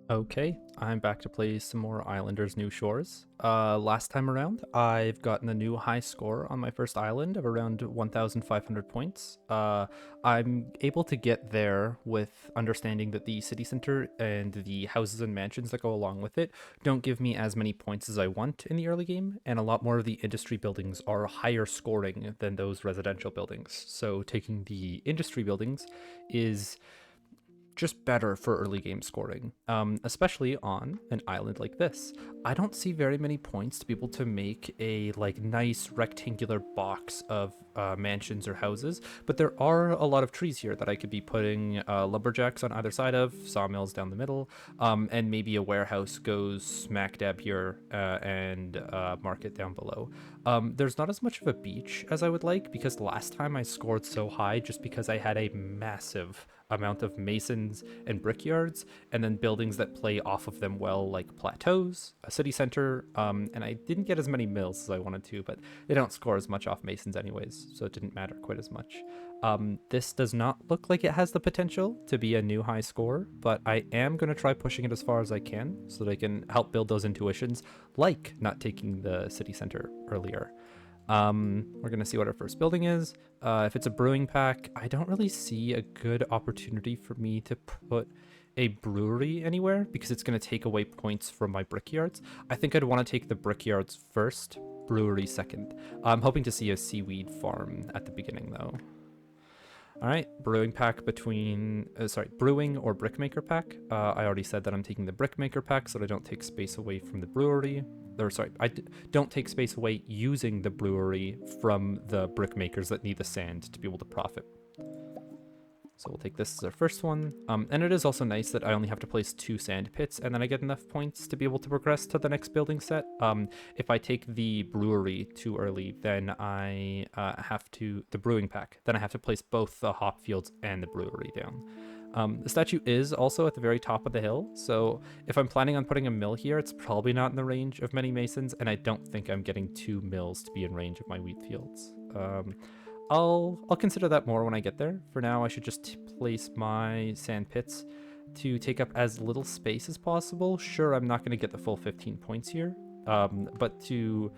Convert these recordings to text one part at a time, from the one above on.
Okay, I'm back to play some more Islanders New Shores. Last time around, I've gotten a new high score on my first island of around 1,500 points. I'm able to get there with understanding that the city center and the houses and mansions that go along with it don't give me as many points as I want in the early game, and a lot more of the industry buildings are higher scoring than those residential buildings. So taking the industry buildings is just better for early game scoring, especially on an island like this. I don't see very many points to be able to make a nice rectangular box of mansions or houses, but there are a lot of trees here that I could be putting lumberjacks on either side of, sawmills down the middle, and maybe a warehouse goes smack dab here and market down below. There's not as much of a beach as I would like because last time I scored so high just because I had a massive amount of masons and brickyards, and then buildings that play off of them well, like plateaus, a city center, and I didn't get as many mills as I wanted to, but they don't score as much off masons anyways, so it didn't matter quite as much. This does not look like it has the potential to be a new high score, but I am going to try pushing it as far as I can so that I can help build those intuitions, like not taking the city center earlier. We're going to see what our first building is. If it's a brewing pack, I don't really see a good opportunity for me to put a brewery anywhere because it's going to take away points from my brickyards. I think I'd want to take the brickyards first, brewery second. I'm hoping to see a seaweed farm at the beginning though. All right, brewing pack between, brewing or brickmaker pack. I already said that I'm taking the brickmaker pack so that I don't take space away from the brewery. Don't take space away using the brewery from the brickmakers that need the sand to be able to profit. So we'll take this as our first one. And it is also nice that I only have to place 2 sand pits and then I get enough points to be able to progress to the next building set. If I take the brewery too early, then I the brewing pack, then I have to place both the hop fields and the brewery down. The statue is also at the very top of the hill, so if I'm planning on putting a mill here, it's probably not in the range of many masons, and I don't think I'm getting 2 mills to be in range of my wheat fields. I'll consider that more when I get there. For now, I should just place my sand pits to take up as little space as possible. Sure, I'm not going to get the full 15 points here, but to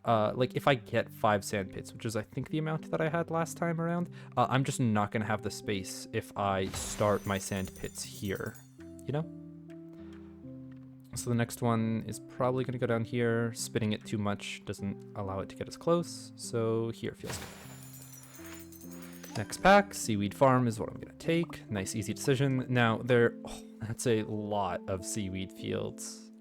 if I get 5 sand pits, which is I think the amount that I had last time around, I'm just not going to have the space if I start my sand pits here, you know? So the next one is probably going to go down here. Spinning it too much doesn't allow it to get as close, so here feels good. Next pack, Seaweed Farm is what I'm going to take. Nice, easy decision. Now, that's a lot of seaweed fields.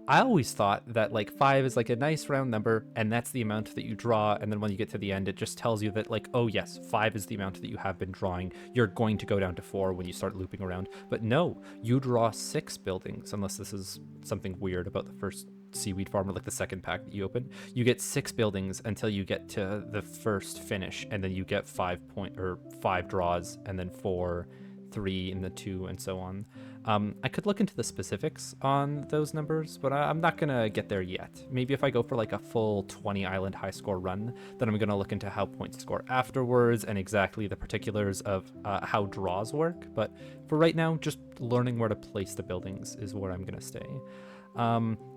I always thought that 5 is a nice round number, and that's the amount that you draw, and then when you get to the end, it just tells you that oh yes, 5 is the amount that you have been drawing. You're going to go down to 4 when you start looping around. But no, you draw 6 buildings, unless this is something weird about the first seaweed farm or the second pack that you open. You get 6 buildings until you get to the first finish, and then you get 5 draws, and then 4, 3 in the 2, and so on. I could look into the specifics on those numbers, but I'm not gonna get there yet. Maybe if I go for a full 20 island high score run, then I'm gonna look into how points score afterwards and exactly the particulars of how draws work. But for right now, just learning where to place the buildings is where I'm gonna stay.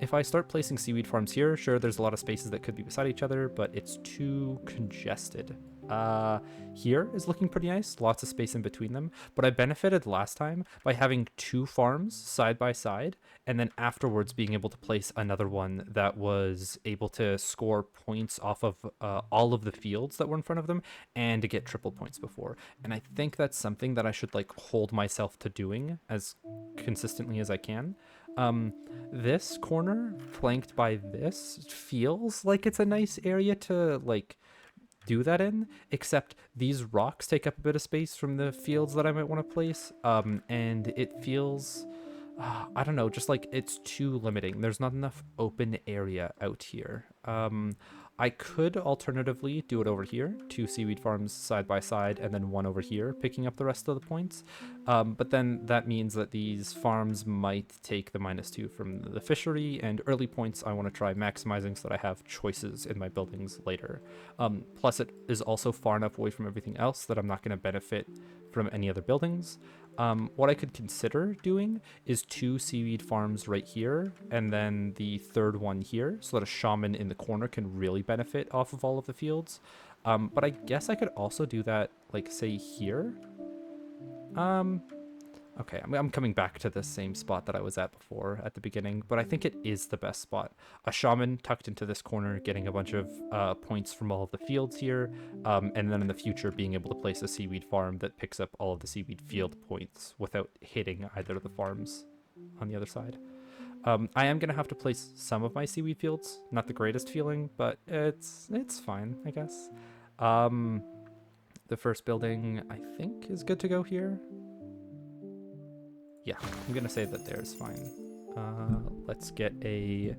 If I start placing seaweed farms here, sure, there's a lot of spaces that could be beside each other, but it's too congested. Here is looking pretty nice, lots of space in between them, but I benefited last time by having 2 farms side by side, and then afterwards being able to place another one that was able to score points off of all of the fields that were in front of them, and to get triple points before. And I think that's something that I should hold myself to doing as consistently as I can. This corner flanked by this feels like it's a nice area to do that in, except these rocks take up a bit of space from the fields that I might want to place, and it feels I don't know, just it's too limiting. There's not enough open area out here. I could alternatively do it over here, 2 seaweed farms side by side, and then 1 over here, picking up the rest of the points. But then that means that these farms might take the -2 from the fishery, and early points I want to try maximizing so that I have choices in my buildings later. Plus it is also far enough away from everything else that I'm not going to benefit from any other buildings. What I could consider doing is 2 seaweed farms right here, and then the third one here, so that a shaman in the corner can really benefit off of all of the fields. But I guess I could also do that, like, say here. Um, Okay, I'm coming back to the same spot that I was at before at the beginning, but I think it is the best spot. A shaman tucked into this corner, getting a bunch of points from all of the fields here, and then in the future being able to place a seaweed farm that picks up all of the seaweed field points without hitting either of the farms on the other side. I am going to have to place some of my seaweed fields. Not the greatest feeling, but it's fine, I guess. Um, the first building, I think, is good to go here. Yeah, I'm gonna say that there's fine. Let's get a...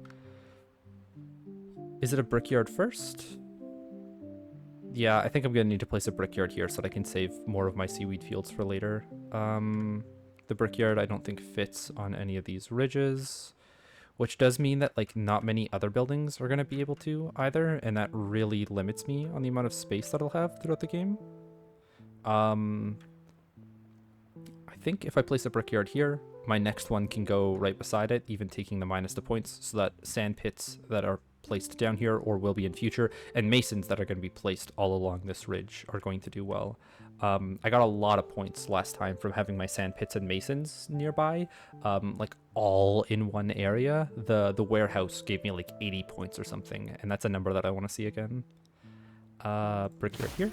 Is it a brickyard first? Yeah, I think I'm gonna need to place a brickyard here so that I can save more of my seaweed fields for later. The brickyard I don't think fits on any of these ridges, which does mean that like not many other buildings are gonna be able to either, and that really limits me on the amount of space that I'll have throughout the game. I think if I place a brickyard here, my next one can go right beside it, even taking the minus the points, so that sand pits that are placed down here or will be in future, and masons that are going to be placed all along this ridge are going to do well. I got a lot of points last time from having my sand pits and masons nearby, like all in one area. The warehouse gave me like 80 points or something, and that's a number that I want to see again. Brickyard here.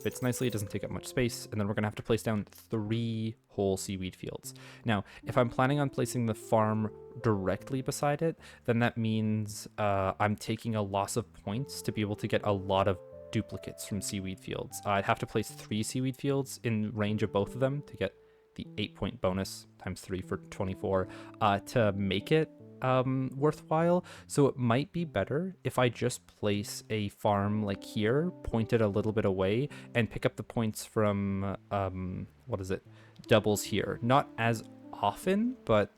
Fits nicely, it doesn't take up much space, and then we're going to have to place down 3 whole seaweed fields. Now, if I'm planning on placing the farm directly beside it, then that means I'm taking a loss of points to be able to get a lot of duplicates from seaweed fields. I'd have to place 3 seaweed fields in range of both of them to get the 8-point bonus times 3 for 24 to make it worthwhile. So it might be better if I just place a farm like here, pointed a little bit away, and pick up the points from what is it, doubles here. Not as often, but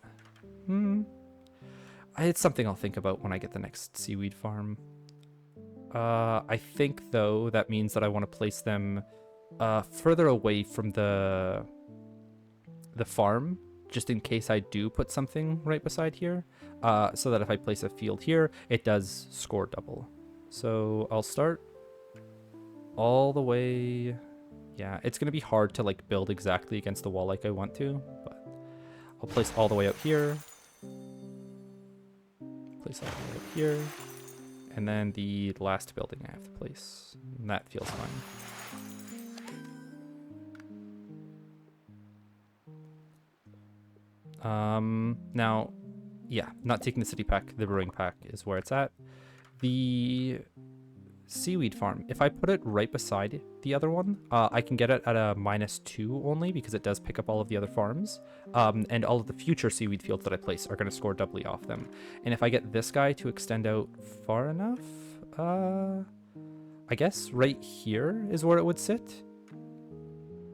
it's something I'll think about when I get the next seaweed farm. I think though that means that I want to place them further away from the farm, just in case I do put something right beside here, so that if I place a field here, it does score double. So I'll start all the way... Yeah, it's going to be hard to like build exactly against the wall like I want to, but I'll place all the way up here. Place all the way up here. And then the last building I have to place. And that feels fine. Now, yeah, not taking the city pack, the brewing pack is where it's at. The seaweed farm, if I put it right beside the other one, I can get it at a -2 only because it does pick up all of the other farms. And all of the future seaweed fields that I place are going to score doubly off them. And if I get this guy to extend out far enough, I guess right here is where it would sit.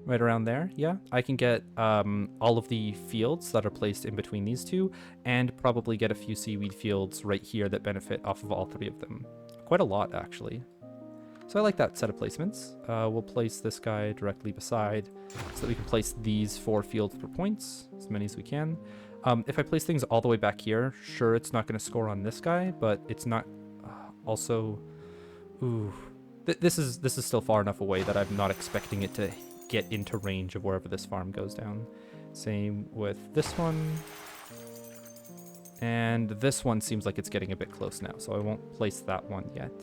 Right around there, yeah. I can get all of the fields that are placed in between these two, and probably get a few seaweed fields right here that benefit off of all 3 of them. Quite a lot, actually. So I like that set of placements. We'll place this guy directly beside, so that we can place these 4 fields per points, as many as we can. If I place things all the way back here, sure, it's not going to score on this guy, but it's not also... Ooh. This is still far enough away that I'm not expecting it to get into range of wherever this farm goes down. Same with this one. And this one seems like it's getting a bit close now, so I won't place that one yet.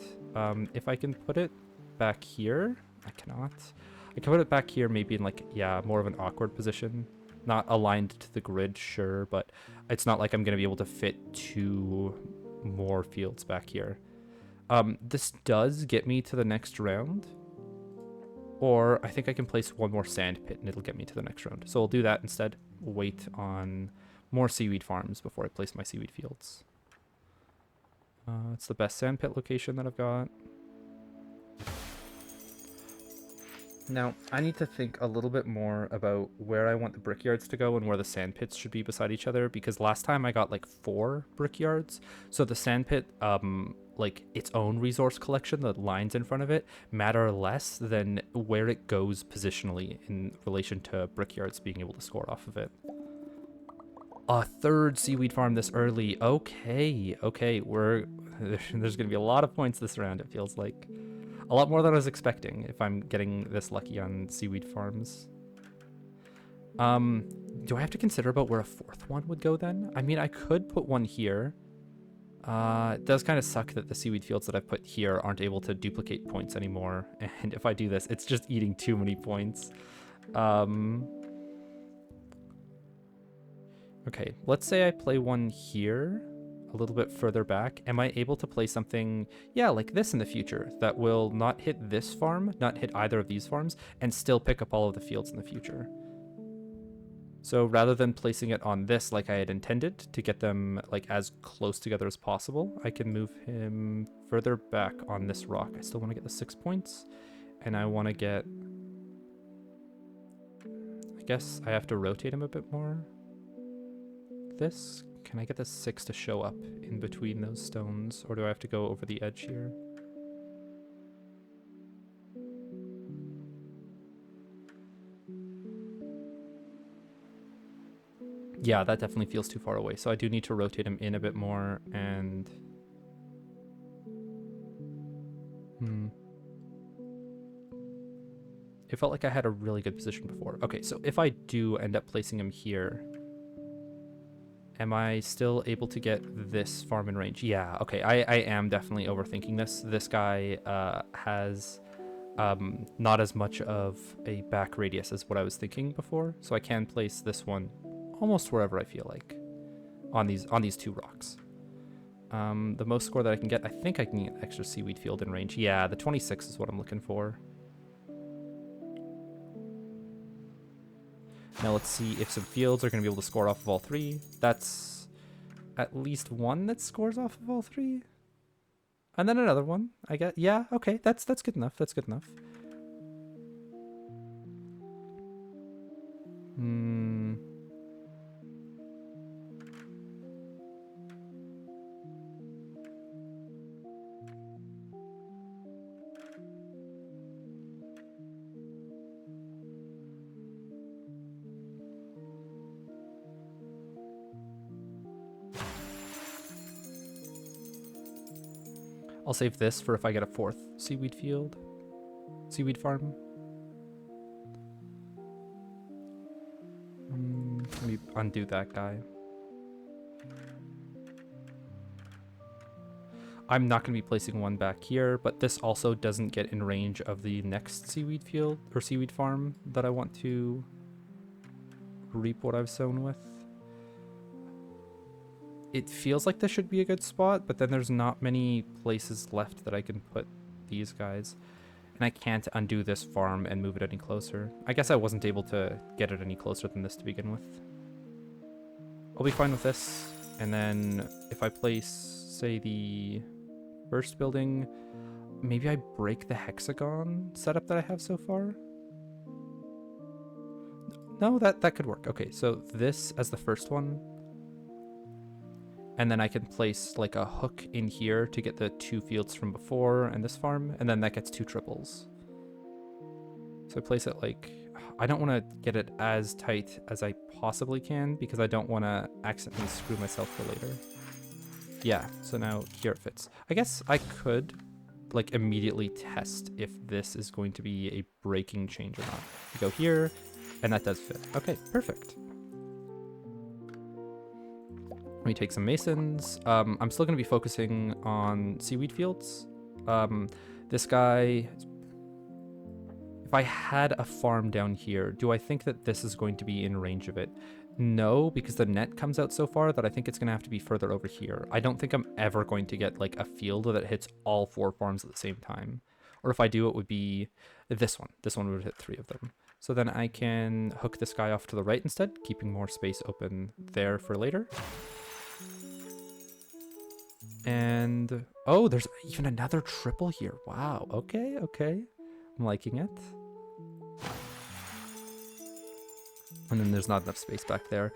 If I can put it back here, I cannot. I can put it back here maybe in like, yeah, more of an awkward position. Not aligned to the grid, sure, but it's not like I'm going to be able to fit 2 more fields back here. This does get me to the next round. Or I think I can place 1 more sand pit and it'll get me to the next round. So I'll do that instead. Wait on more seaweed farms before I place my seaweed fields. It's the best sand pit location that I've got. Now, I need to think a little bit more about where I want the brickyards to go and where the sand pits should be beside each other, because last time I got like 4 brickyards. So the sand pit like its own resource collection, the lines in front of it, matter less than where it goes positionally in relation to Brickyards being able to score off of it. A third seaweed farm this early. Okay, there's gonna be a lot of points this round, it feels like. A lot more than I was expecting if I'm getting this lucky on seaweed farms. Do I have to consider about where a fourth one would go then? I mean, I could put one here. It does kind of suck that the seaweed fields that I've put here aren't able to duplicate points anymore. And if I do this, it's just eating too many points. Okay, let's say I play one here, a little bit further back. Am I able to play something, yeah, like this in the future that will not hit this farm, not hit either of these farms, and still pick up all of the fields in the future? So rather than placing it on this like I had intended to get them like as close together as possible, I can move him further back on this rock. I still want to get the 6 points, and I want to get, I guess I have to rotate him a bit more. This, can I get the 6 to show up in between those stones, or do I have to go over the edge here? Yeah, that definitely feels too far away, so I do need to rotate him in a bit more. And it felt like I had a really good position before. Okay, so if I do end up placing him here, am I still able to get this farm in range? Yeah, okay, I am definitely overthinking this. This guy has not as much of a back radius as what I was thinking before, so I can place this one almost wherever I feel like on these 2 rocks. The most score that I can get, I think I can get extra seaweed field in range. Yeah, the 26 is what I'm looking for. Now let's see if some fields are going to be able to score off of all 3. That's at least one that scores off of all 3. And then another one, I guess. Yeah, okay, that's good enough. That's good enough. I'll save this for if I get a 4th seaweed farm. Let me undo that guy. I'm not going to be placing one back here, but this also doesn't get in range of the next seaweed field or seaweed farm that I want to reap what I've sown with. It feels like this should be a good spot, but then there's not many places left that I can put these guys. And I can't undo this farm and move it any closer. I guess I wasn't able to get it any closer than this to begin with. I'll be fine with this. And then if I place, say, the first building, maybe I break the hexagon setup that I have so far. No, that could work. Okay, so this as the first one. And then I can place like a hook in here to get the 2 fields from before and this farm, and then that gets 2 triples. So I place it like, I don't want to get it as tight as I possibly can because I don't want to accidentally screw myself for later. Yeah, so now here it fits. I guess I could like immediately test if this is going to be a breaking change or not. You go here, and that does fit. Okay, perfect. Let me take some masons. I'm still going to be focusing on seaweed fields. This guy, if I had a farm down here, do I think that this is going to be in range of it? No, because the net comes out so far that I think it's going to have to be further over here. I don't think I'm ever going to get like a field that hits all 4 farms at the same time. Or if I do, it would be this one. This one would hit 3 of them. So then I can hook this guy off to the right instead, keeping more space open there for later. And, oh, there's even another triple here. Wow, okay. I'm liking it. And then there's not enough space back there.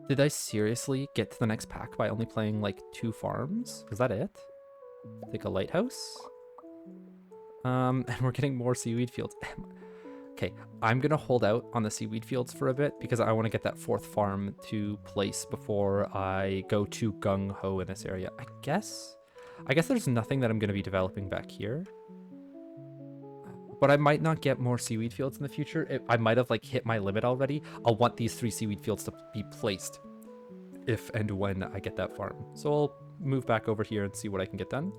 Did I seriously get to the next pack by only playing like 2 farms? Is that it? Take a lighthouse. And we're getting more seaweed fields. Okay, I'm gonna hold out on the seaweed fields for a bit because I want to get that 4th farm to place before I go too gung-ho in this area. I guess there's nothing that I'm gonna be developing back here. But I might not get more seaweed fields in the future. I might have like hit my limit already. I'll want these 3 seaweed fields to be placed if and when I get that farm. So I'll move back over here and see what I can get done.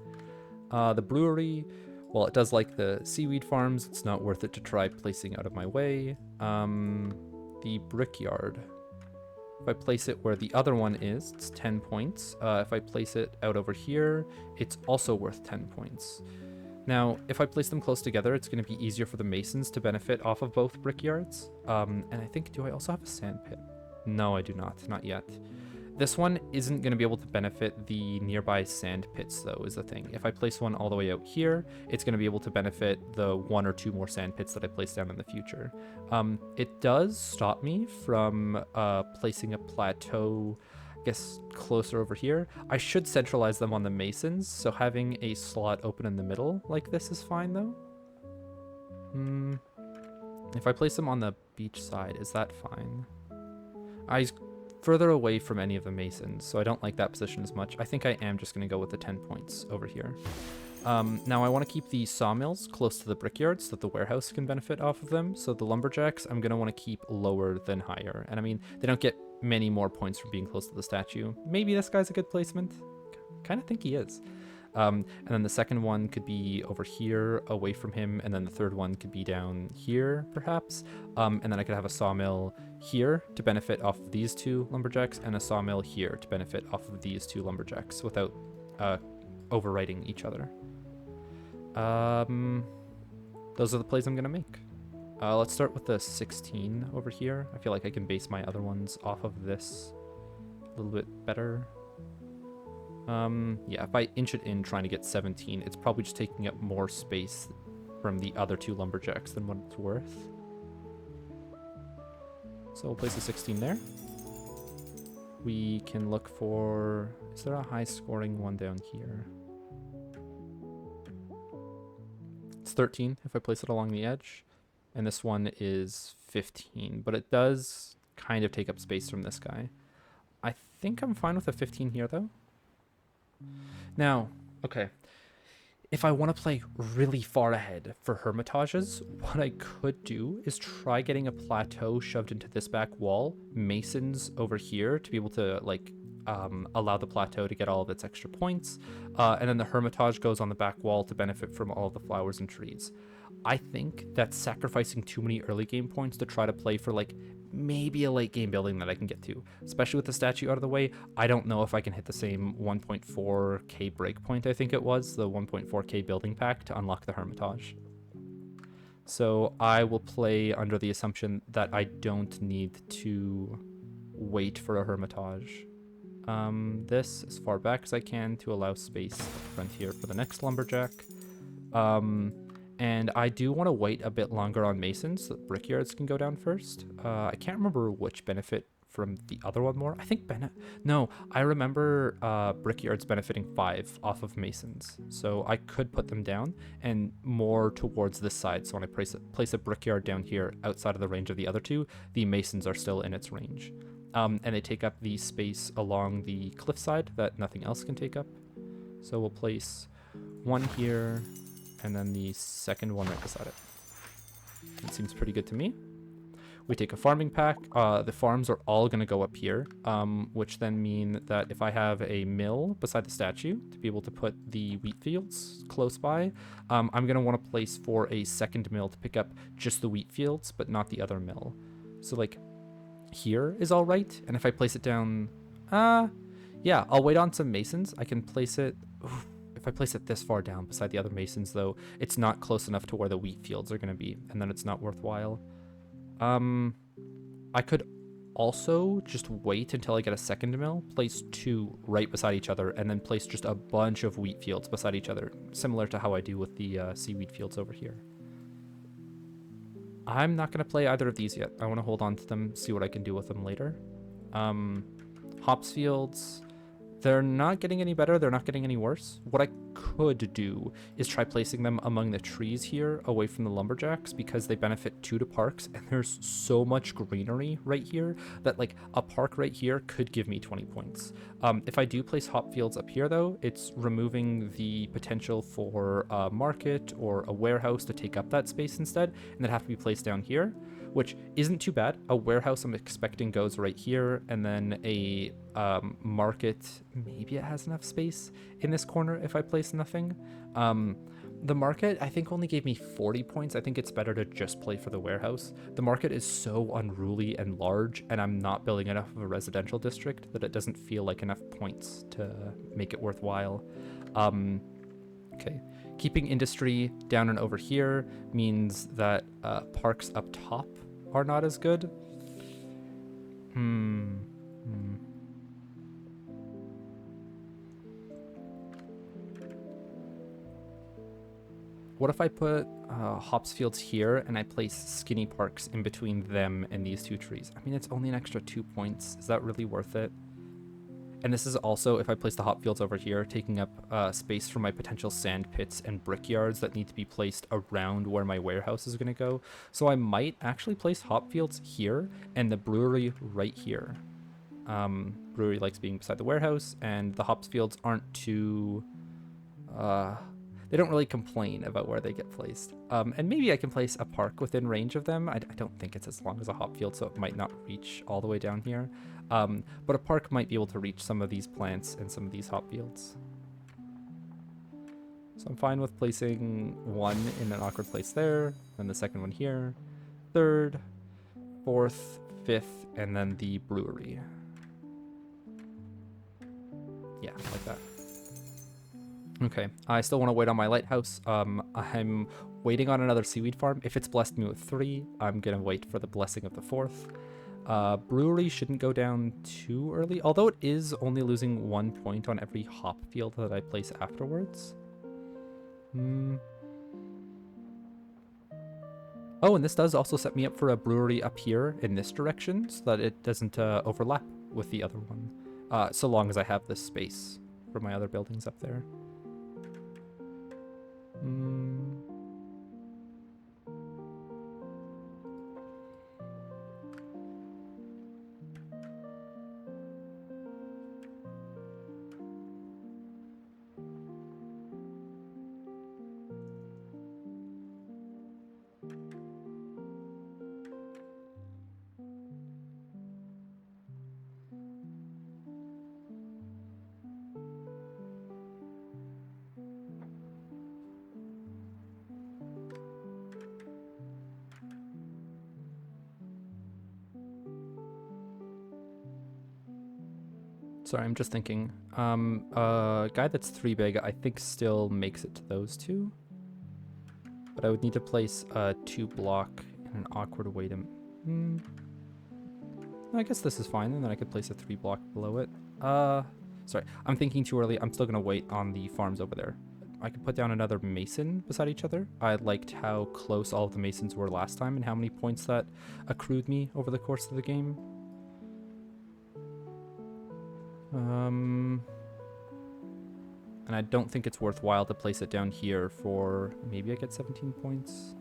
The brewery, well, it does like the seaweed farms. It's not worth it to try placing out of my way. The brickyard. If I place it where the other one is, it's 10 points. If I place it out over here, it's also worth 10 points. Now, if I place them close together, it's going to be easier for the masons to benefit off of both brickyards. And I think, do I also have a sand pit? No, I do not yet. This one isn't going to be able to benefit the nearby sand pits, though, is the thing. If I place one all the way out here, it's going to be able to benefit the 1 or 2 more sand pits that I place down in the future. It does stop me from placing a plateau, I guess, closer over here. I should centralize them on the masons, so having a slot open in the middle like this is fine, though. If I place them on the beach side, is that fine? He's further away from any of the masons, so I don't like that position as much. I think I am just going to go with the 10 points over here. Now I want to keep the sawmills close to the brickyards so that the warehouse can benefit off of them. So the lumberjacks I'm going to want to keep lower than higher. And I mean, they don't get many more points for being close to the statue. Maybe this guy's a good placement. Kind of think he is. And then the second one could be over here away from him, and then the third one could be down here perhaps, and then I could have a sawmill here to benefit off of these 2 lumberjacks and a sawmill here to benefit off of these 2 lumberjacks without overwriting each other. Those are the plays I'm gonna make. Let's start with the 16 over here. I feel like I can base my other ones off of this a little bit better. Yeah, if I inch it in trying to get 17, it's probably just taking up more space from the other 2 lumberjacks than what it's worth. So we'll place a 16 there. We can look for, is there a high scoring one down here? It's 13 if I place it along the edge. And this one is 15, but it does kind of take up space from this guy. I think I'm fine with a 15 here though. Now, okay, if I want to play really far ahead for hermitages, what I could do is try getting a plateau shoved into this back wall, masons over here to be able to like allow the plateau to get all of its extra points, and then the hermitage goes on the back wall to benefit from all of the flowers and trees. I think that's sacrificing too many early game points to try to play for like maybe a late game building that I can get to, especially with the statue out of the way. I don't know if I can hit the same 1.4k breakpoint, I think it was, the 1.4k building pack to unlock the hermitage. So I will play under the assumption that I don't need to wait for a hermitage. This as far back as I can to allow space up front here for the next lumberjack. And I do want to wait a bit longer on masons so that brickyards can go down first. I can't remember which benefit from the other one more. I think I remember brickyards benefiting 5 off of masons. So I could put them down and more towards this side. So when I place a brickyard down here outside of the range of the other 2, the masons are still in its range. And they take up the space along the cliffside that nothing else can take up. So we'll place one here, and then the second one right beside it. It seems pretty good to me. We take a farming pack. The farms are all going to go up here, which then mean that if I have a mill beside the statue to be able to put the wheat fields close by, I'm going to want to place for a second mill to pick up just the wheat fields, but not the other mill. So like here is all right. And if I place it down, yeah, I'll wait on some masons. I can place it. Oof. If I place it this far down beside the other masons, though, it's not close enough to where the wheat fields are going to be, and then it's not worthwhile. I could also just wait until I get a second mill, place 2 right beside each other, and then place just a bunch of wheat fields beside each other, similar to how I do with the seaweed fields over here. I'm not going to play either of these yet. I want to hold on to them, see what I can do with them later. Hops fields. They're not getting any better, they're not getting any worse. What I could do is try placing them among the trees here, away from the lumberjacks, because they benefit too to parks, and there's so much greenery right here that like a park right here could give me 20 points. If I do place hop fields up here though, it's removing the potential for a market or a warehouse to take up that space instead, and then have to be placed down here, which isn't too bad. A warehouse I'm expecting goes right here, and then a market, maybe it has enough space in this corner if I place nothing. The market, I think, only gave me 40 points. I think it's better to just play for the warehouse. The market is so unruly and large, and I'm not building enough of a residential district that it doesn't feel like enough points to make it worthwhile. Okay. Keeping industry down and over here means that parks up top are not as good. What if I put hops fields here and I place skinny parks in between them and these two trees? I mean, it's only an extra 2 points. Is that really worth it? And this is also, if I place the hop fields over here, taking up space for my potential sand pits and brickyards that need to be placed around where my warehouse is going to go. So I might actually place hop fields here and the brewery right here. Brewery likes being beside the warehouse, and the hops fields aren't too... they don't really complain about where they get placed. And maybe I can place a park within range of them. I don't think it's as long as a hop field, so it might not reach all the way down here. But a park might be able to reach some of these plants and some of these hop fields. So I'm fine with placing one in an awkward place there, then the second one here, third, fourth, fifth, and then the brewery. Yeah, like that. Okay, I still want to wait on my lighthouse. I'm waiting on another seaweed farm. If it's blessed me with 3, I'm going to wait for the blessing of the 4th. Brewery shouldn't go down too early, although it is only losing 1 point on every hop field that I place afterwards. Oh, and this does also set me up for a brewery up here in this direction so that it doesn't overlap with the other one, so long as I have this space for my other buildings up there. Sorry, I'm just thinking. A guy that's 3 big, I think still makes it to those 2. But I would need to place a 2 block in an awkward way to... I guess this is fine, and then I could place a 3 block below it. Sorry, I'm thinking too early. I'm still going to wait on the farms over there. I could put down another mason beside each other. I liked how close all of the masons were last time and how many points that accrued me over the course of the game. And I don't think it's worthwhile to place it down here for... Maybe I get 17 points?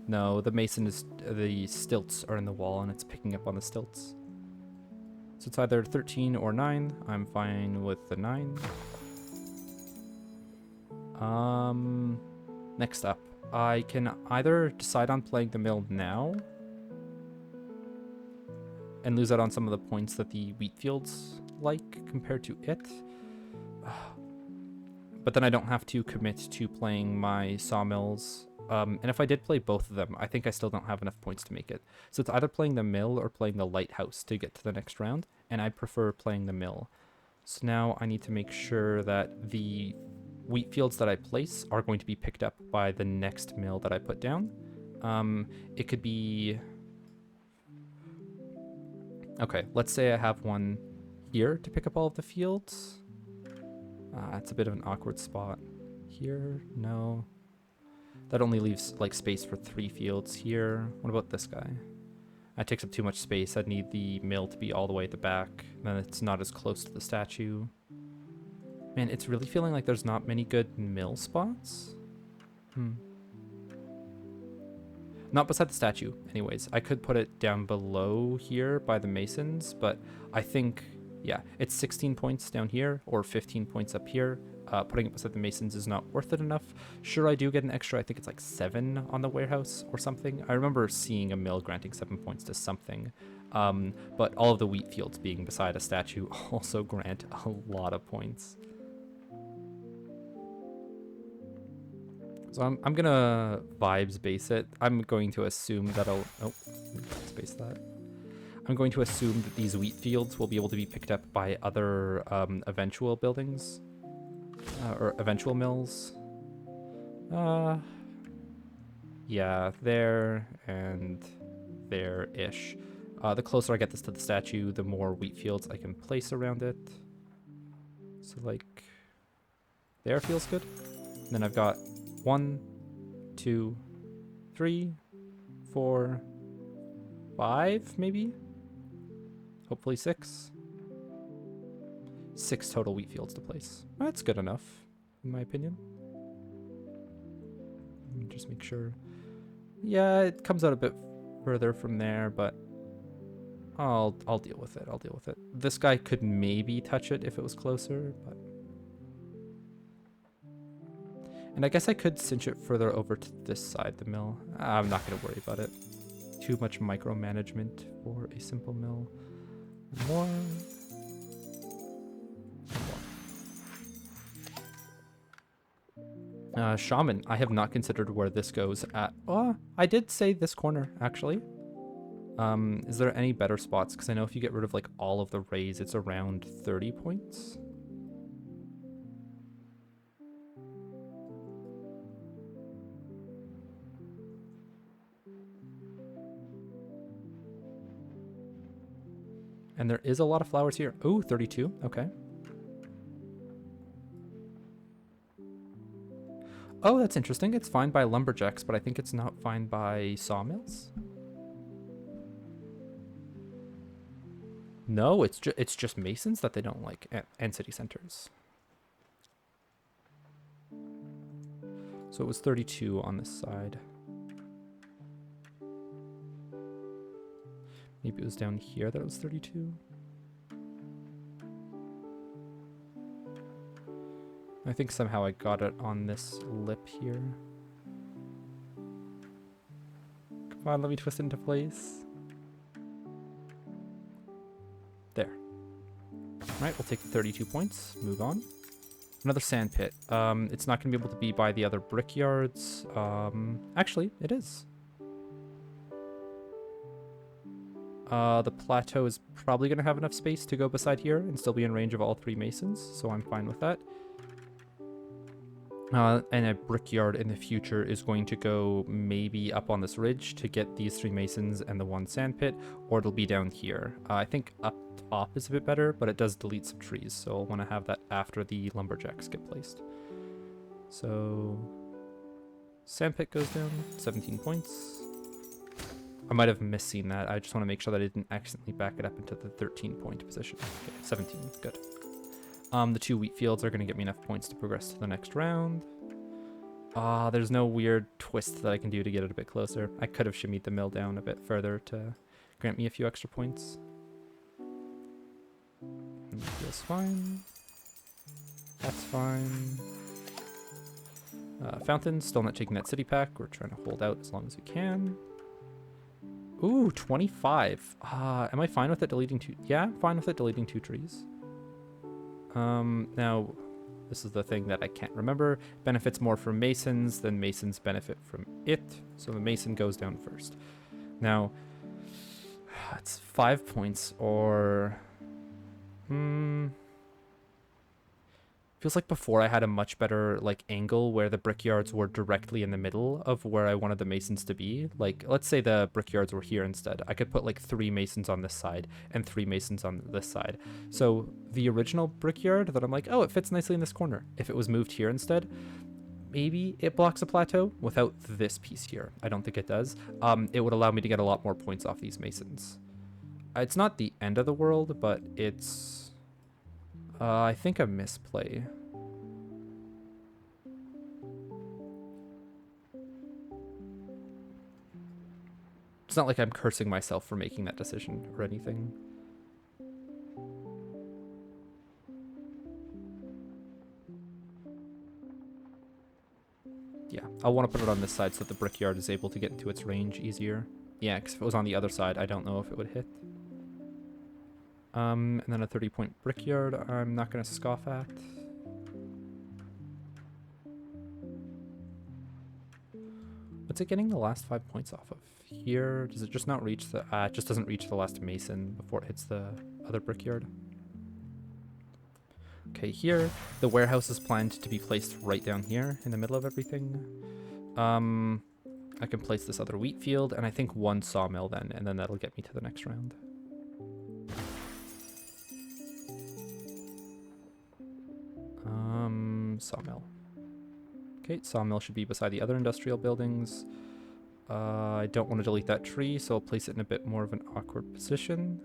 No, the mason is... The stilts are in the wall and it's picking up on the stilts. So it's either 13 or 9. I'm fine with the 9. Next up, I can either decide on playing the mill now and lose out on some of the points that the wheat fields like compared to it. But then I don't have to commit to playing my sawmills. And if I did play both of them, I think I still don't have enough points to make it. So it's either playing the mill or playing the lighthouse to get to the next round, and I prefer playing the mill. So now I need to make sure that the wheat fields that I place are going to be picked up by the next mill that I put down. It could be... Okay, let's say I have one here to pick up all of the fields. It's a bit of an awkward spot. Here, no. That only leaves like space for 3 fields here. What about this guy? That takes up too much space. I'd need the mill to be all the way at the back. Then it's not as close to the statue. Man, it's really feeling like there's not many good mill spots. Not beside the statue, anyways. I could put it down below here by the masons, but I think, yeah, it's 16 points down here or 15 points up here. Putting it beside the masons is not worth it enough. Sure, I do get an extra, I think it's like 7 on the warehouse or something. I remember seeing a mill granting 7 points to something. But all of the wheat fields being beside a statue also grant a lot of points. So I'm gonna vibes base it. I'm going to assume that I'll, oh, space that. I'm going to assume that these wheat fields will be able to be picked up by other eventual buildings or eventual mills. Yeah, there and there-ish. The closer I get this to the statue, the more wheat fields I can place around it. So like, there feels good. And then I've got 1, 2, 3, 4, 5, maybe? Hopefully 6. 6 total wheat fields to place. That's good enough, in my opinion. Let me just make sure. Yeah, it comes out a bit further from there, but I'll deal with it. I'll deal with it. This guy could maybe touch it if it was closer, but... And I guess I could cinch it further over to this side, the mill. I'm not going to worry about it. Too much micromanagement for a simple mill. More. Shaman. I have not considered where this goes at. Oh, I did say this corner, actually. Is there any better spots? Because I know if you get rid of like all of the rays, it's around 30 points. And there is a lot of flowers here. Ooh, 32. Okay. Oh, that's interesting. It's fine by lumberjacks, but I think it's not fine by sawmills. No, it's just masons that they don't like, and city centers. So it was 32 on this side. Maybe it was down here that it was 32. I think somehow I got it on this lip here. Come on, let me twist it into place. There. Alright, we'll take the 32 points. Move on. Another sand pit. It's not going to be able to be by the other brickyards. Actually, it is. The plateau is probably going to have enough space to go beside here and still be in range of all 3 masons, so I'm fine with that. And a brickyard in the future is going to go maybe up on this ridge to get these 3 masons and the 1 sand pit, or it'll be down here. I think up top is a bit better, but it does delete some trees, so I'll want to have that after the lumberjacks get placed. So, sand pit goes down, 17 points. I might have misseen that. I just want to make sure that I didn't accidentally back it up into the 13-point position. Okay, 17, good. The 2 wheat fields are going to get me enough points to progress to the next round. There's no weird twist that I can do to get it a bit closer. I could have shimmied the mill down a bit further to grant me a few extra points. And that feels fine. That's fine. Fountain, still not taking that city pack. We're trying to hold out as long as we can. Ooh, 25. Am I fine with it deleting 2? Yeah, I'm fine with it deleting 2 trees. Now, this is the thing that I can't remember. Benefits more from masons than masons benefit from it. So the mason goes down first. Now, it's 5 points or... Feels like before I had a much better like angle where the brickyards were directly in the middle of where I wanted the masons to be. Like, let's say the brickyards were here instead. I could put like 3 masons on this side and 3 masons on this side. So the original brickyard that I'm like, oh, it fits nicely in this corner. If it was moved here instead, maybe it blocks a plateau without this piece here. I don't think it does. It would allow me to get a lot more points off these masons. It's not the end of the world, but it's... I think a misplay. It's not like I'm cursing myself for making that decision or anything. Yeah, I'll want to put it on this side so that the brickyard is able to get into its range easier. Yeah, because if it was on the other side, I don't know if it would hit. And then a 30-point brickyard I'm not going to scoff at. What's it getting the last 5 points off of? Here, does it just not reach the... it just doesn't reach the last mason before it hits the other brickyard. Okay, here, the warehouse is planned to be placed right down here in the middle of everything. I can place this other wheat field, and I think one sawmill then, and then that'll get me to the next round. Sawmill. Okay, sawmill should be beside the other industrial buildings. I don't want to delete that tree, so I'll place it in a bit more of an awkward position.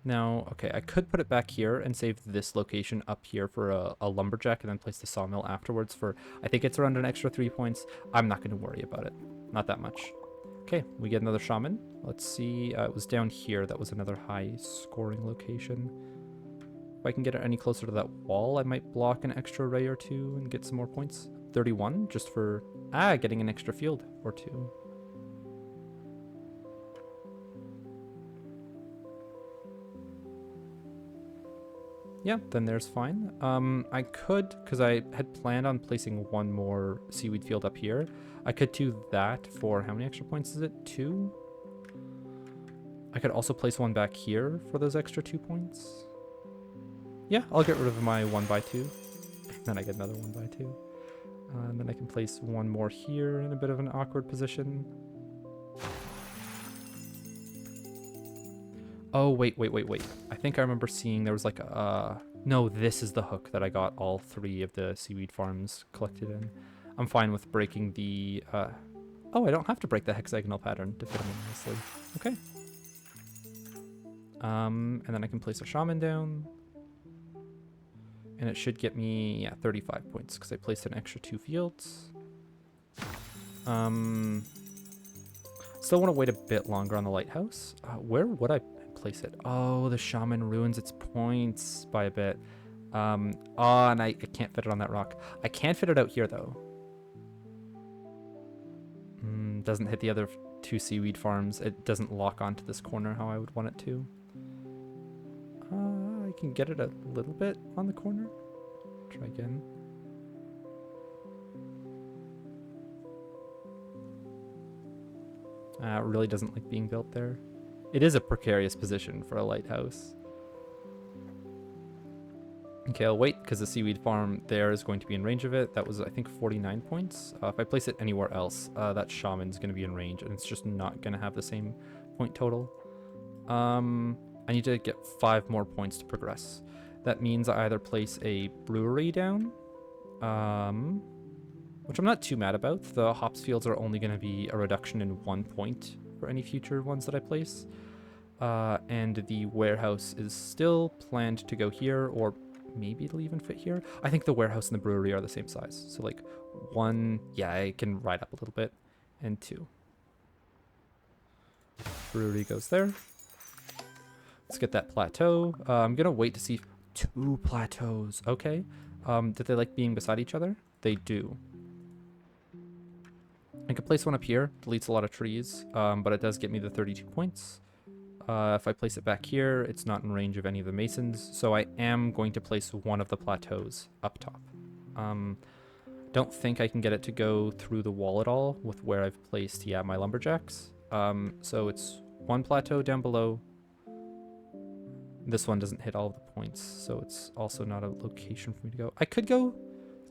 Now, okay, I could put it back here and save this location up here for a lumberjack and then place the sawmill afterwards for, I think it's around an extra 3 points. I'm not going to worry about it. Not that much. Okay, we get another shaman. Let's see, it was down here. That was another high scoring location. If I can get it any closer to that wall, I might block an extra array or two and get some more points. 31 just for, getting an extra field or two. Yeah, then there's fine. I could, because I had planned on placing one more seaweed field up here. I could do that for, how many extra points is it? 2? I could also place one back here for those extra 2 points. Yeah, I'll get rid of my 1x2. Then I get another 1x2. And then I can place one more here in a bit of an awkward position. Oh, wait. I think I remember seeing there was like a... no, this is the hook that I got all 3 of the seaweed farms collected in. I'm fine with breaking the... oh, I don't have to break the hexagonal pattern to fit them in nicely. Okay. And then I can place a shaman down. And it should get me, yeah, 35 points because I placed an extra 2 fields. Still want to wait a bit longer on the lighthouse. Where would I place it? Oh, the shaman ruins its points by a bit. And I can't fit it on that rock. I can fit it out here though. Doesn't hit the other 2 seaweed farms. It doesn't lock onto this corner how I would want it to. I can get it a little bit on the corner. Try again. It really doesn't like being built there. It is a precarious position for a lighthouse. Okay, I'll wait because the seaweed farm there is going to be in range of it. That was, I think, 49 points. If I place it anywhere else, that shaman's going to be in range, and it's just not going to have the same point total. I need to get 5 more points to progress. That means I either place a brewery down, which I'm not too mad about. The hops fields are only going to be a reduction in 1 point for any future ones that I place. And the warehouse is still planned to go here, or maybe it'll even fit here. I think the warehouse and the brewery are the same size. So like 1, yeah, I can ride up a little bit, and 2. Brewery goes there. Let's get that plateau. I'm going to wait to see 2 plateaus. Okay. Did they like being beside each other? They do. I could place one up here. Deletes a lot of trees, but it does get me the 32 points. If I place it back here, it's not in range of any of the masons, so I am going to place one of the plateaus up top. Don't think I can get it to go through the wall at all with where I've placed, yeah, my lumberjacks. So it's 1 plateau down below. This one doesn't hit all of the points, so it's also not a location for me to go. I could go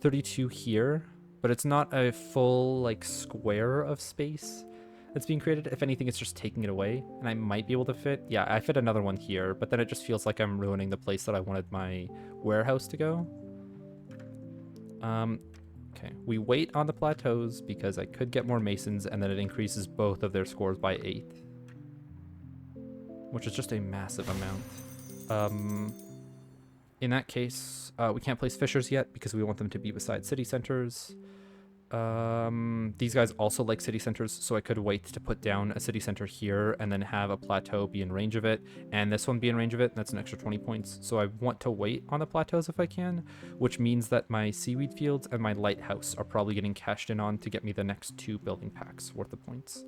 32 here, but it's not a full, like, square of space that's being created. If anything, it's just taking it away, and I might be able to fit. Yeah, I fit another one here, but then it just feels like I'm ruining the place that I wanted my warehouse to go. Okay, we wait on the plateaus because I could get more masons, and then it increases both of their scores by 8, which is just a massive amount. In that case, we can't place fishers yet because we want them to be beside city centers. These guys also like city centers, so I could wait to put down a city center here and then have a plateau be in range of it, and this one be in range of it. That's an extra 20 points. So I want to wait on the plateaus if I can, which means that my seaweed fields and my lighthouse are probably getting cashed in on to get me the next 2 building packs worth of points.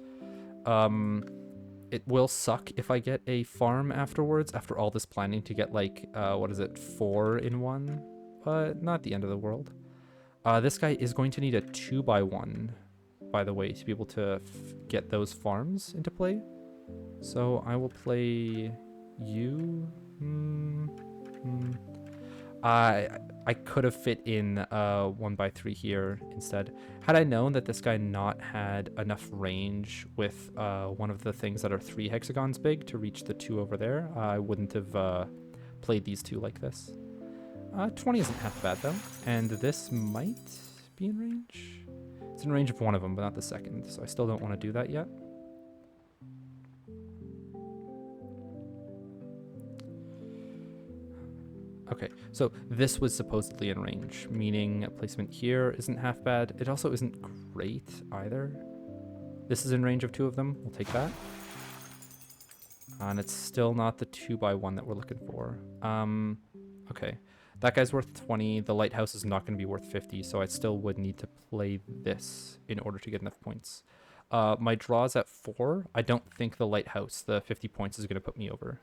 It will suck if I get a farm afterwards, after all this planning to get like, 4 in 1, but not the end of the world. This guy is going to need a 2x1, by the way, to be able to get those farms into play. So I will play you. I could have fit in 1x3 here instead. Had I known that this guy not had enough range with one of the things that are 3 hexagons big to reach the 2 over there, I wouldn't have played these 2 like this. 20 isn't half bad though, and this might be in range. It's in range of one of them, but not the second, so I still don't want to do that yet. Okay, so this was supposedly in range, meaning placement here isn't half bad. It also isn't great either. This is in range of 2 of them. We'll take that. And it's still not the 2x1 that we're looking for. Okay. That guy's worth 20. The lighthouse is not going to be worth 50, so I still would need to play this in order to get enough points. My draw's at 4. I don't think the lighthouse, the 50 points, is going to put me over.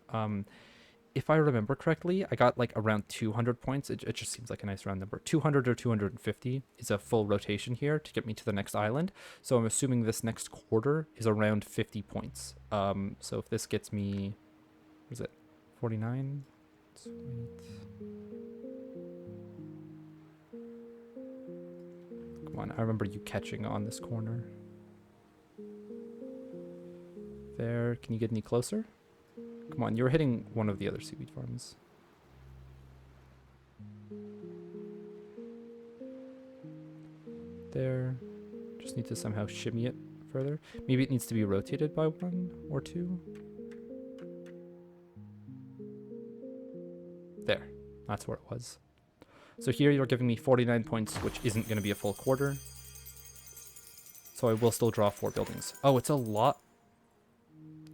If I remember correctly, I got like around 200 points. It just seems like a nice round number. 200 or 250 is a full rotation here to get me to the next island. So I'm assuming this next quarter is around 50 points. So if this gets me, what is it, 49? Sweet. Come on, I remember you catching on this corner. There, can you get any closer? Come on, you're hitting one of the other seaweed farms. There. Just need to somehow shimmy it further. Maybe it needs to be rotated by 1 or 2. There. That's where it was. So here you're giving me 49 points, which isn't going to be a full quarter. So I will still draw 4 buildings. Oh, it's a lot.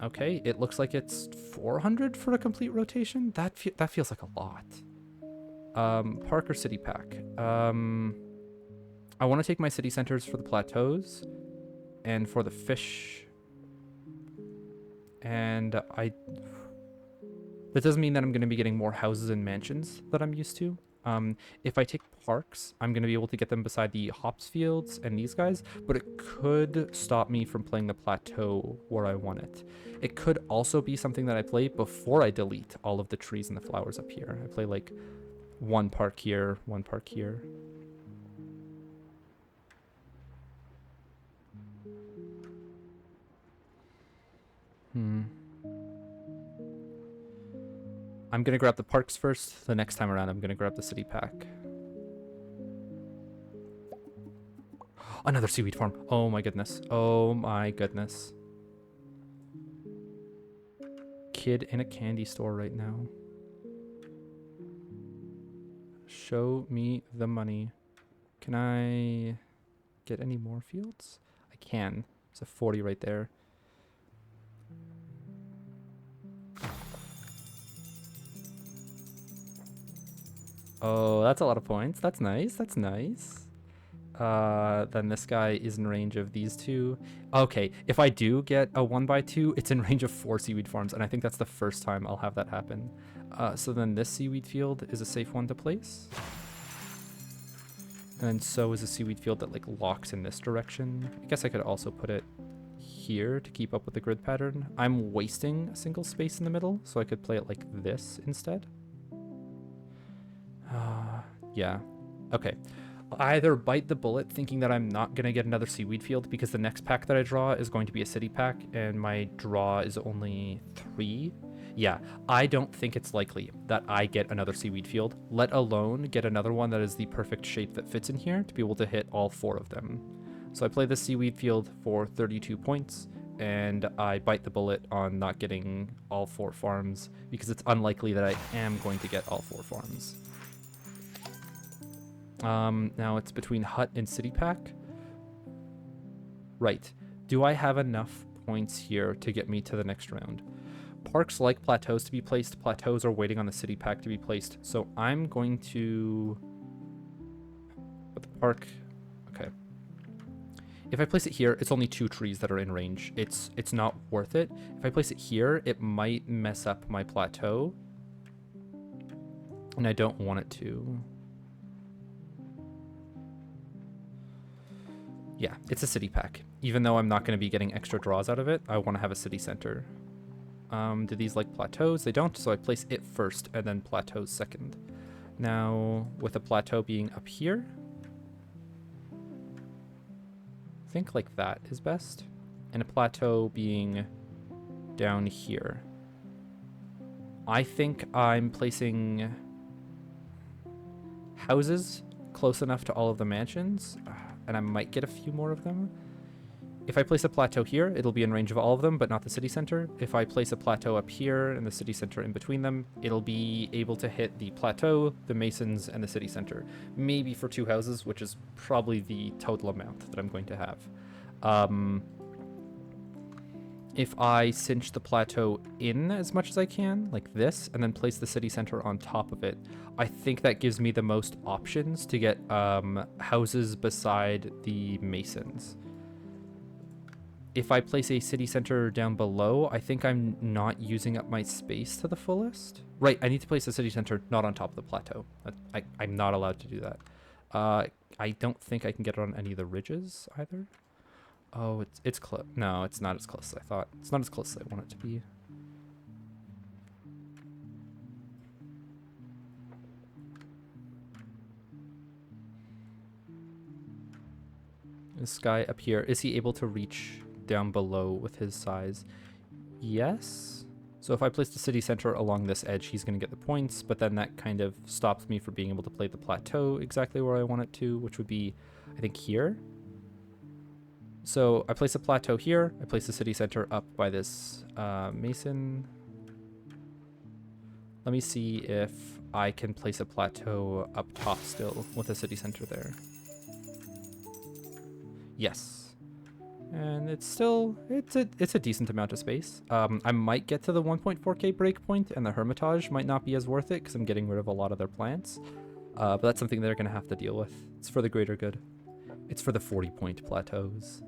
Okay, it looks like it's 400 for a complete rotation. That feels like a lot. Park or city pack? I want to take my city centers for the plateaus and for the fish. And that doesn't mean that I'm going to be getting more houses and mansions that I'm used to. If I take parks, I'm going to be able to get them beside the hops fields and these guys, but it could stop me from playing the plateau where I want it. It could also be something that I play before I delete all of the trees and the flowers up here. I play like 1 park here, 1 park here. I'm going to grab the parks first. The next time around, I'm going to grab the city pack. Another seaweed farm. Oh my goodness. Oh my goodness. Kid in a candy store right now. Show me the money. Can I get any more fields? I can. There's a 40 right there. Oh, that's a lot of points. That's nice. That's nice. Then this guy is in range of these 2. Okay, if I do get a 1x2, it's in range of 4 seaweed farms, and I think that's the first time I'll have that happen. So then this seaweed field is a safe one to place. And then so is a seaweed field that like locks in this direction. I guess I could also put it here to keep up with the grid pattern. I'm wasting a single space in the middle, so I could play it like this instead. Yeah. Okay. I either bite the bullet thinking that I'm not going to get another seaweed field because the next pack that I draw is going to be a city pack and my draw is only 3. Yeah, I don't think it's likely that I get another seaweed field, let alone get another one that is the perfect shape that fits in here to be able to hit all 4 of them. So I play the seaweed field for 32 points, and I bite the bullet on not getting all 4 farms because it's unlikely that I am going to get all 4 farms. Now it's between hut and city pack. Right. Do I have enough points here to get me to the next round? Parks like plateaus to be placed. Plateaus are waiting on the city pack to be placed. So I'm going to put the park. Okay. If I place it here, it's only 2 trees that are in range. It's not worth it. If I place it here, it might mess up my plateau. And I don't want it to. Yeah, it's a city pack. Even though I'm not going to be getting extra draws out of it, I want to have a city center. Do these like plateaus? They don't, so I place it first and then plateaus second. Now, with a plateau being up here, I think like that is best. And a plateau being down here. I think I'm placing houses close enough to all of the mansions, and I might get a few more of them. If I place a plateau here, it'll be in range of all of them, but not the city center. If I place a plateau up here and the city center in between them, it'll be able to hit the plateau, the masons, and the city center. Maybe for 2 houses, which is probably the total amount that I'm going to have. If I cinch the plateau in as much as I can, like this, and then place the city center on top of it, I think that gives me the most options to get houses beside the masons. If I place a city center down below, I think I'm not using up my space to the fullest. Right, I need to place a city center not on top of the plateau. I'm not allowed to do that. I don't think I can get it on any of the ridges either. Oh, it's close. No, it's not as close as I thought. It's not as close as I want it to be. This guy up here, is he able to reach down below with his size? Yes. So if I place the city center along this edge, he's going to get the points, but then that kind of stops me from being able to play the plateau exactly where I want it to, which would be, I think, here. So I place a plateau here. I place the city center up by this mason. Let me see if I can place a plateau up top still with a city center there. Yes. And it's still, it's a decent amount of space. I might get to the 1.4k breakpoint, and the Hermitage might not be as worth it because I'm getting rid of a lot of their plants. But that's something they're going to have to deal with. It's for the greater good. It's for the 40-point plateaus.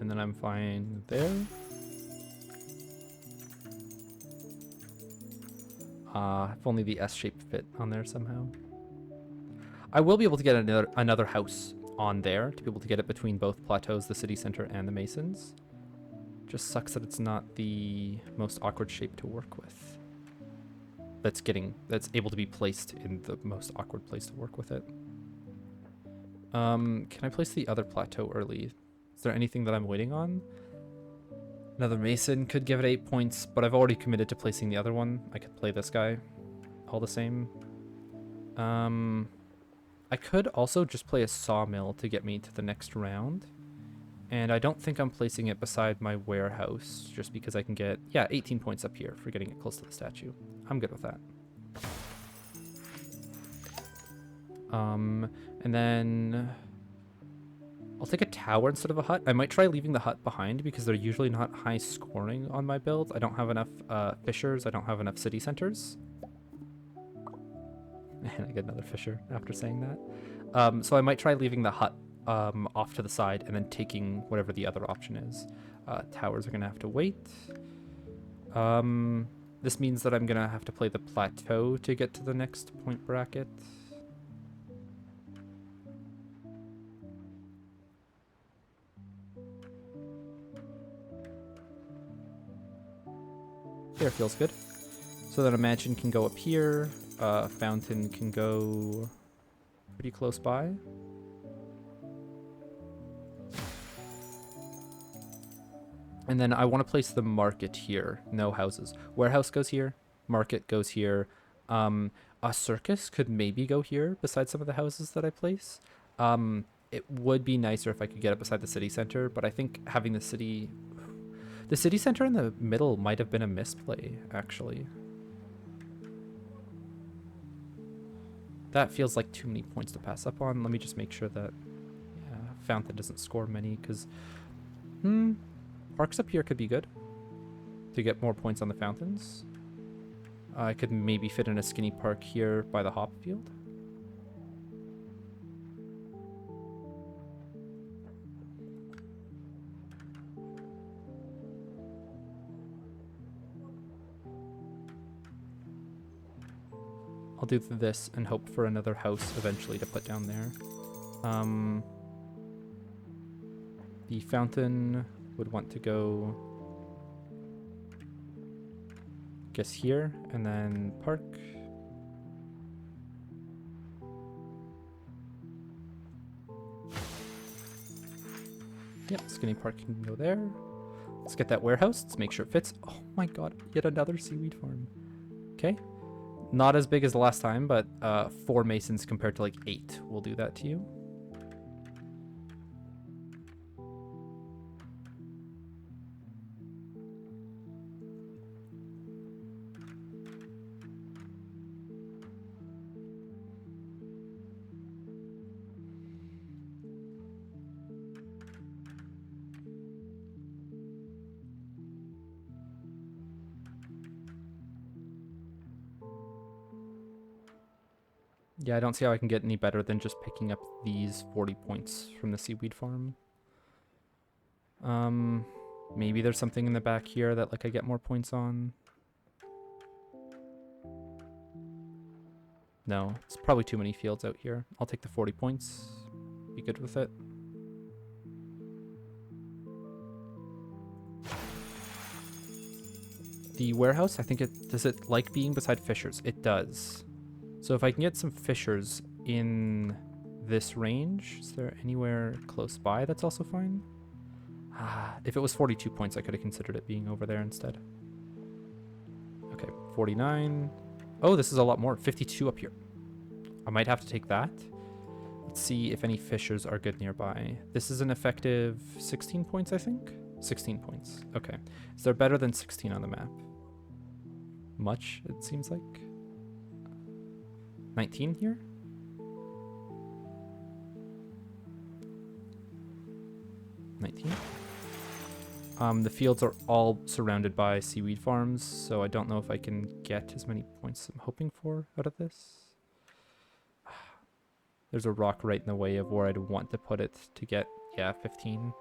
And then I'm fine there. If only the S shape fit on there somehow. I will be able to get another house on there to be able to get it between both plateaus, the city center and the masons. Just sucks that it's not the most awkward shape to work with. That's able to be placed in the most awkward place to work with it. Can I place the other plateau early? Is there anything that I'm waiting on? Another mason could give it 8 points, but I've already committed to placing the other one. I could play this guy all the same. I could also just play a sawmill to get me to the next round. And I don't think I'm placing it beside my warehouse, just because I can get, 18 points up here for getting it close to the statue. I'm good with that. And then I'll take a tower instead of a hut. I might try leaving the hut behind because they're usually not high scoring on my build. I don't have enough fissures. I don't have enough city centers. And I get another fissure after saying that. So I might try leaving the hut off to the side and then taking whatever the other option is. Towers are going to have to wait. This means that I'm going to have to play the plateau to get to the next point bracket. There, feels good. So then a mansion can go up here. Fountain can go pretty close by. And then I want to place the market here. No houses. Warehouse goes here. Market goes here. A circus could maybe go here beside some of the houses that I place. It would be nicer if I could get it beside the city center, but I think having the city center in the middle might have been a misplay, actually. That feels like too many points to pass up on. Let me just make sure that Fountain doesn't score many, because parks up here could be good to get more points on the fountains. I could maybe fit in a skinny park here by the hop field. I'll do this and hope for another house eventually to put down there. The fountain would want to go, I guess, here, and then park. Yep, skinny park can go there. Let's get that warehouse. Let's make sure it fits. Oh my god, yet another seaweed farm. Okay. Not as big as the last time, but 4 masons compared to like 8 will do that to you. Yeah, I don't see how I can get any better than just picking up these 40 points from the seaweed farm. Maybe there's something in the back here that like I get more points on. No, it's probably too many fields out here. I'll take the 40 points. Be good with it. The warehouse, I think does it like being beside fishers? It does. So if I can get some fishers in this range, is there anywhere close by that's also fine? If it was 42 points, I could have considered it being over there instead. Okay, 49. Oh, this is a lot more. 52 up here. I might have to take that. Let's see if any fishers are good nearby. This is an effective 16 points, I think? 16 points. Okay. Is there better than 16 on the map? Much, it seems like. 19 here? The fields are all surrounded by seaweed farms, so I don't know if I can get as many points I'm hoping for out of this. There's a rock right in the way of where I'd want to put it to get, 15.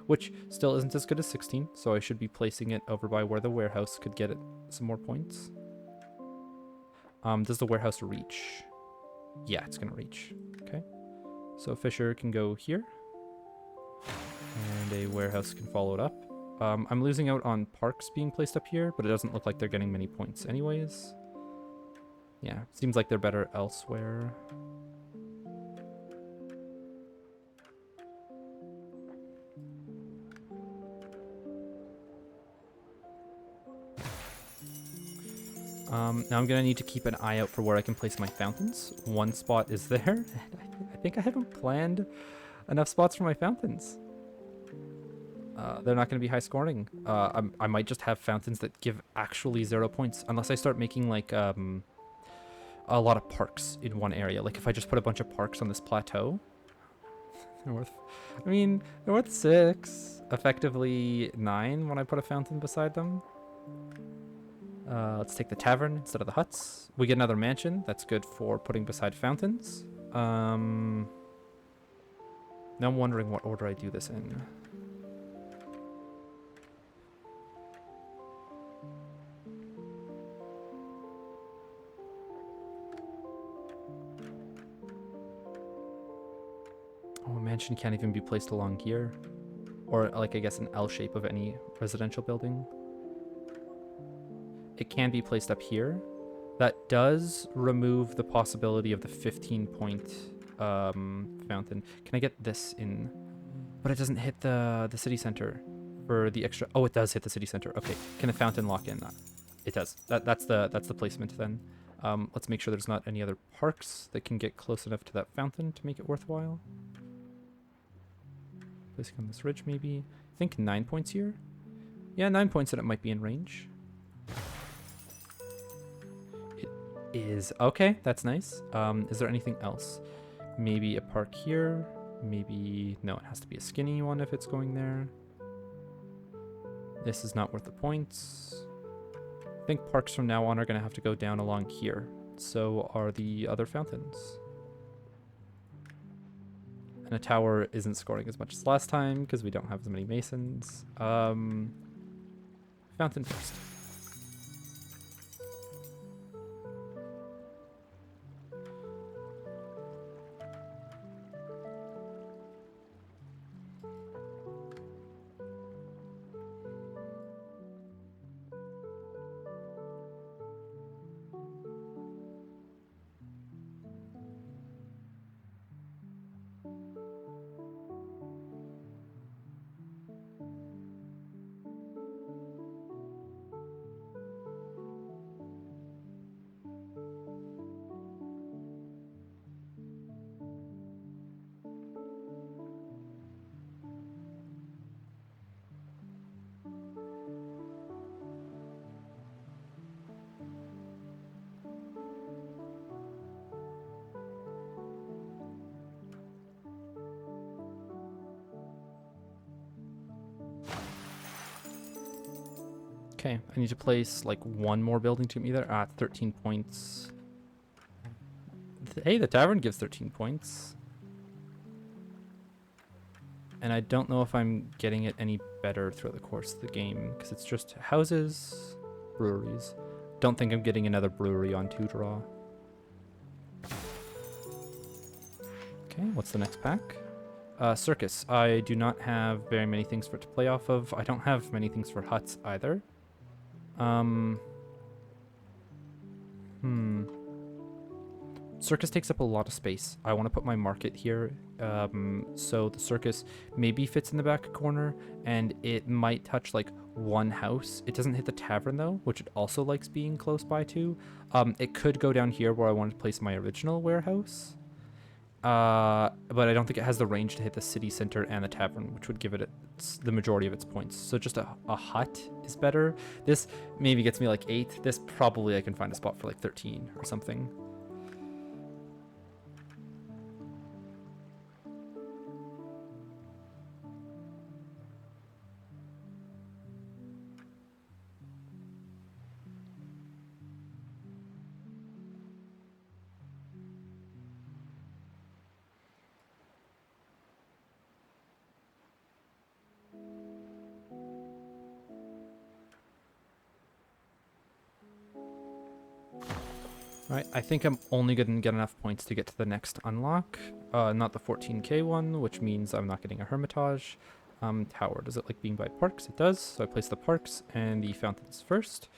Which still isn't as good as 16, so I should be placing it over by where the warehouse could get it some more points. Does the warehouse reach? Yeah, it's gonna reach. Okay. So Fisher can go here. And a warehouse can follow it up. I'm losing out on parks being placed up here, but it doesn't look like they're getting many points anyways. Yeah, seems like they're better elsewhere. Now I'm gonna need to keep an eye out for where I can place my fountains. One spot is there. I think I haven't planned enough spots for my fountains. They're not going to be high scoring. I might just have fountains that give actually 0 points, unless I start making like a lot of parks in one area. Like if I just put a bunch of parks on this plateau, they're worth 6, effectively 9 when I put a fountain beside them. Let's take the tavern instead of the huts. We get another mansion. That's good for putting beside fountains. Now I'm wondering what order I do this in. Oh, a mansion can't even be placed along here. Or, like, I guess an L shape of any residential building. It can be placed up here. That does remove the possibility of the 15-point fountain. Can I get this in? But it doesn't hit the city center for the extra. Oh, it does hit the city center. Okay, can the fountain lock in that? It does. That's the placement then. Let's make sure there's not any other parks that can get close enough to that fountain to make it worthwhile. Placing on this ridge, maybe. I think 9 points here. Yeah, 9 points and it might be in range. It is. Okay, that's nice. Is there anything else? Maybe a park here. Maybe... No, it has to be a skinny one if it's going there. This is not worth the points. I think parks from now on are going to have to go down along here. So are the other fountains. And a tower isn't scoring as much as last time because we don't have as many masons. Fountain first. Okay, I need to place like one more building to me there. 13 points. Hey, the tavern gives 13 points. And I don't know if I'm getting it any better throughout the course of the game because it's just houses, breweries. Don't think I'm getting another brewery on 2 draw. Okay, what's the next pack? Circus. I do not have very many things for it to play off of. I don't have many things for huts either. Circus takes up a lot of space. I want to put my market here. So the circus maybe fits in the back corner and it might touch like one house. It doesn't hit the tavern though, which it also likes being close by to. It could go down here where I wanted to place my original warehouse. But I don't think it has the range to hit the city center and the tavern, which would give it the majority of its points. So just a hut is better. This maybe gets me like 8. This probably I can find a spot for like 13 or something. Alright, I think I'm only going to get enough points to get to the next unlock. Not the 14k one, which means I'm not getting a Hermitage. Tower, does it like being by parks? It does, so I place the parks and the fountains first.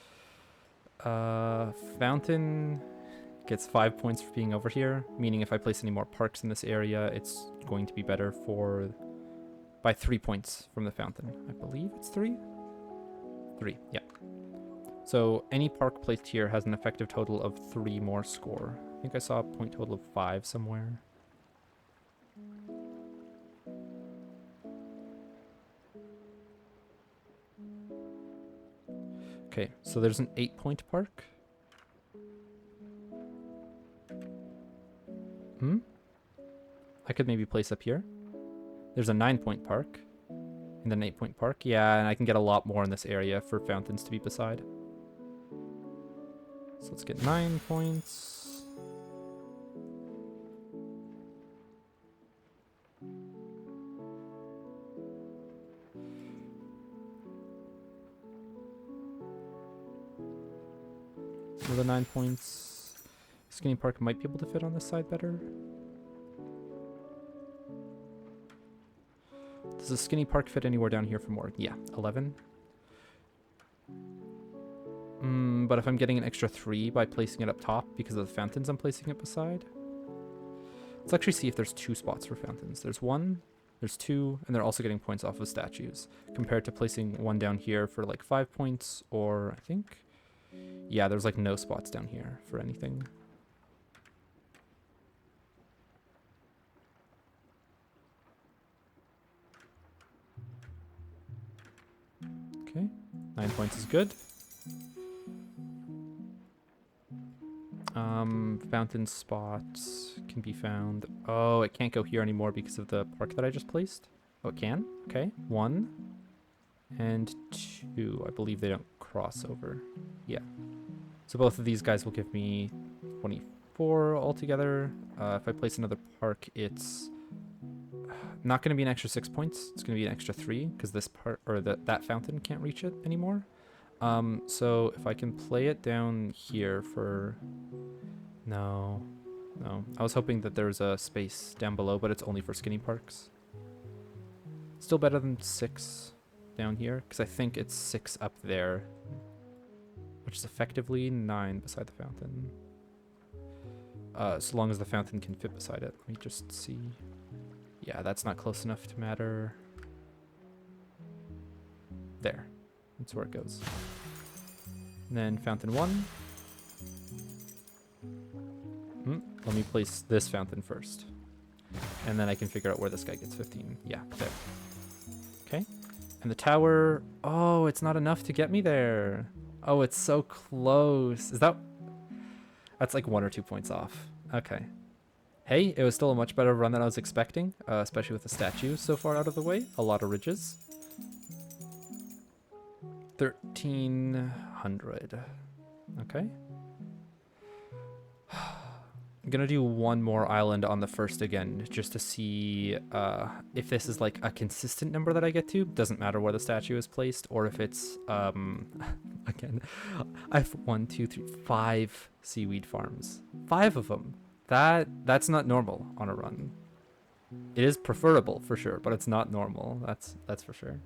Fountain gets 5 points for being over here, meaning if I place any more parks in this area, it's going to be better by 3 points from the fountain. I believe it's 3? 3, yeah. So any park placed here has an effective total of 3 more score. I think I saw a point total of 5 somewhere. Okay, so there's an 8-point park. I could maybe place up here. There's a 9-point park. And then an 8-point park. Yeah, and I can get a lot more in this area for fountains to be beside. So let's get 9 points. Another 9 points. Skinny Park might be able to fit on this side better. Does the Skinny Park fit anywhere down here for more? Yeah, 11. But if I'm getting an extra 3 by placing it up top because of the fountains I'm placing it beside. Let's actually see if there's 2 spots for fountains. There's 1, there's 2, and they're also getting points off of statues. Compared to placing one down here for like 5 points, or I think Yeah, there's like no spots down here for anything. Okay, 9 points is good. Fountain spots can be found. Oh, it can't go here anymore because of the park that I just placed. Oh, it can? Okay, 1 and 2. I believe they don't cross over. Yeah. So both of these guys will give me 24 altogether. If I place another park, it's not going to be an extra 6 points. It's going to be an extra 3 because this part or that fountain can't reach it anymore. So if I can play it down here for... No. I was hoping that there was a space down below, but it's only for skinny parks. Still better than 6 down here, because I think it's 6 up there, which is effectively 9 beside the fountain. So long as the fountain can fit beside it. Let me just see. Yeah, that's not close enough to matter. There. That's where it goes. And then fountain 1. Let me place this fountain first. And then I can figure out where this guy gets 15. Yeah, there. Okay. And the tower... Oh, it's not enough to get me there. Oh, it's so close. Is that... That's like 1 or 2 points off. Okay. Hey, it was still a much better run than I was expecting, especially with the statue so far out of the way. A lot of ridges. 1,300. Okay. I'm gonna do one more island on the first again, just to see if this is like a consistent number that I get to. Doesn't matter where the statue is placed, or if it's again, I have 1, 2, 3, 5 seaweed farms. 5 of them. That's not normal on a run. It is preferable for sure, but it's not normal. That's for sure.